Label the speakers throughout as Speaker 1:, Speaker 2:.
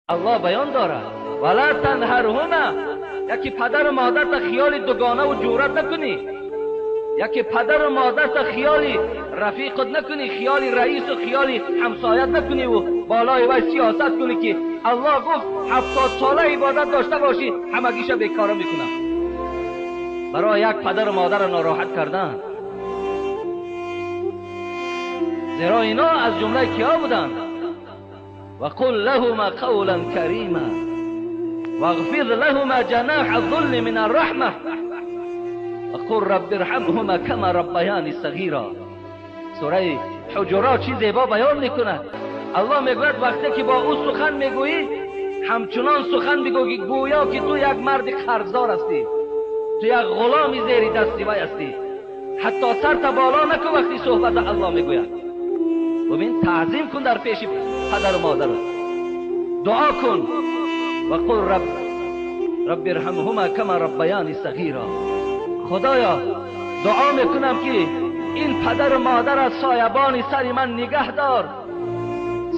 Speaker 1: الله بیان دارد ولا تنهرهما، یکی پدر و مادر تا خیال دوگانه و جورت نکنی، یکی پدر و مادر تا خیالی رفیقت نکنی، خیالی رئیس و خیالی همسایت نکنی و بالای وی سیاست کنی که الله گفت 70 ساله عبادت داشته باشی همگیش بیکاره میکنم. برای یک پدر و مادر را ناراحت کردن، زیرا اینا از جمله کیا بودند؟ وقل لهما قولا کریما واغفر لهما جناح الذل من الرحمه وقل رب ارحمهما كما ربياني صغيرا. سوره حجرات چی زیبا بیان میکند. الله میگوید وقتی که با او سخن میگویی همچنان سخن بگویی گویا که تو یک مرد قرضدار هستی، تو یک غلامی زیر دستی وی هستی. حتی سر تا بالا نکن وقتی صحبت الله میگوید. ببین تعظیم کن در پیش پدر و مادر، دعا کن وقل رب ارحمهما كما ربياني صغيرا. خدایا دعا میکنم که این پدر و مادر از سایبان سر من نگه دار،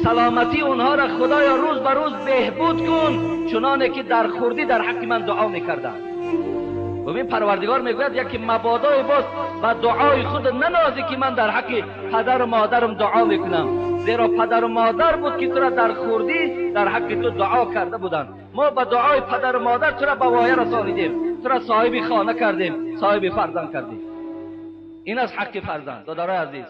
Speaker 1: سلامتی اونها را خدایا روز به روز بهبود کن چنانه که در خوردی در حق من دعا میکردن. ببین پروردگار میگوید یکی مبادای باز و دعای خود ننازی که من در حق پدر و مادرم دعا میکنم، زیرا پدر و مادر بود که تو را در خوردی در حق تو دعا کرده بودن. ما با دعای پدر و مادر تو را به وایه رسانیدیم، تو را صاحب خانه کردیم، صاحب فرزند کردیم. این از حق فرزند. دادارای عزیز